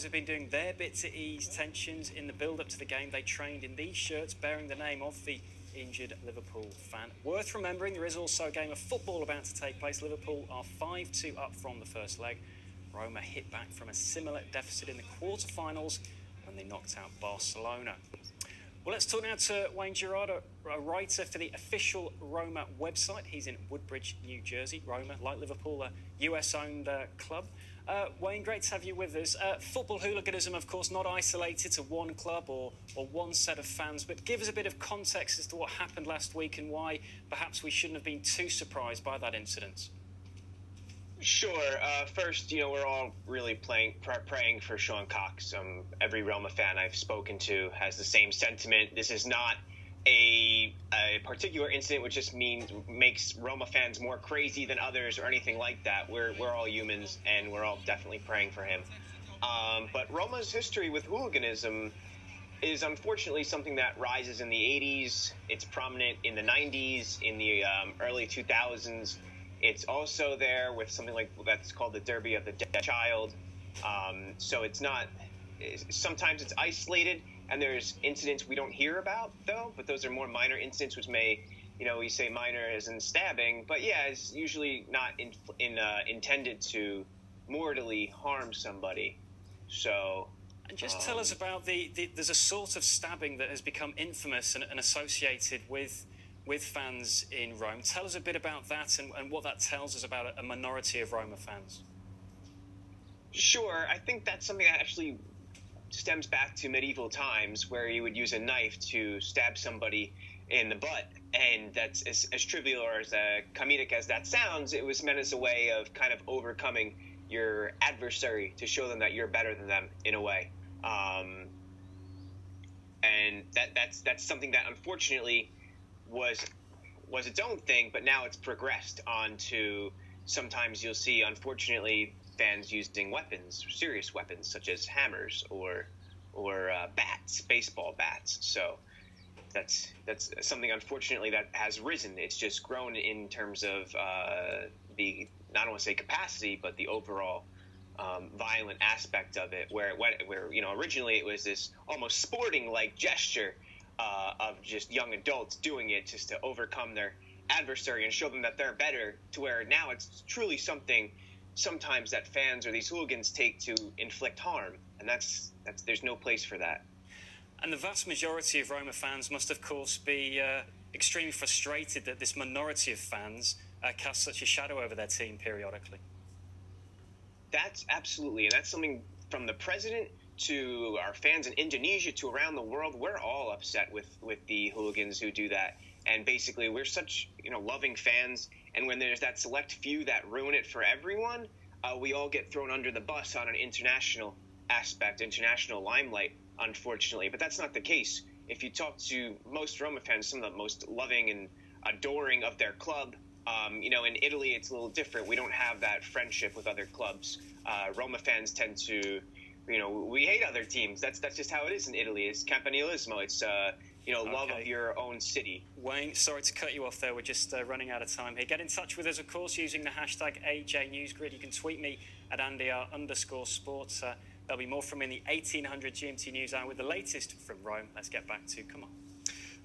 guys have been doing their bit to ease tensions in the build-up to the game. They trained in these shirts bearing the name of the injured Liverpool fan. Worth remembering, there is also a game of football about to take place. Liverpool are 5-2 up from the first leg. Roma hit back from a similar deficit in the quarter-finals when they knocked out Barcelona. Well, let's talk now to Wayne Gerard, a writer for the official Roma website. He's in Woodbridge, New Jersey. Roma, like Liverpool, a US-owned club. Wayne, great to have you with us. Football hooliganism, of course, not isolated to one club or one set of fans, but give us a bit of context as to what happened last week and why perhaps we shouldn't have been too surprised by that incident. Sure. First, we're all really praying for Sean Cox. Every Roma fan I've spoken to has the same sentiment. This is not a particular incident which just makes Roma fans more crazy than others or anything like that. We're all humans, and we're all definitely praying for him. But Roma's history with hooliganism is unfortunately something that rises in the 80s. It's prominent in the 90s, in the early 2000s. It's also there with something like that's called the Derby of the Dead Child. So it's not – sometimes it's isolated, and there's incidents we don't hear about, though, but those are more minor incidents which may – we say minor as in stabbing, but yeah, it's usually not intended to mortally harm somebody. So – And just tell us about there's a sort of stabbing that has become infamous and associated with fans in Rome. Tell us a bit about that and what that tells us about a minority of Roma fans. Sure. I think that's something that actually stems back to medieval times, where you would use a knife to stab somebody in the butt. And that's as trivial or as comedic as that sounds, it was meant as a way of kind of overcoming your adversary to show them that you're better than them in a way. And that's something that unfortunately was its own thing, but now it's progressed on to sometimes you'll see, unfortunately, fans using weapons, serious weapons, such as hammers or bats, baseball bats. So that's something, unfortunately, that has risen. It's just grown in terms of the, not want to say capacity, but the overall violent aspect of it, where originally it was this almost sporting-like gesture of just young adults doing it just to overcome their adversary and show them that they're better, to where now it's truly something sometimes that fans or these hooligans take to inflict harm, and that's there's no place for that. And the vast majority of Roma fans must, of course, be extremely frustrated that this minority of fans cast such a shadow over their team periodically. That's absolutely, and that's something from the president to our fans in Indonesia to around the world. We're all upset with the hooligans who do that. And basically, we're such loving fans, and when there's that select few that ruin it for everyone, we all get thrown under the bus on an international aspect, international limelight, unfortunately. But that's not the case. If you talk to most Roma fans, some of the most loving and adoring of their club, in Italy it's a little different. We don't have that friendship with other clubs. Roma fans tend to, we hate other teams. That's just how it is in Italy. It's campanilismo. It's love of your own city. Wayne, sorry to cut you off there. We're just running out of time here. Get in touch with us, of course, using the hashtag AJNewsGrid. You can tweet me at @AndyR_sports. There'll be more from in the 1800 GMT News Hour with the latest from Rome. Let's get back to, come on.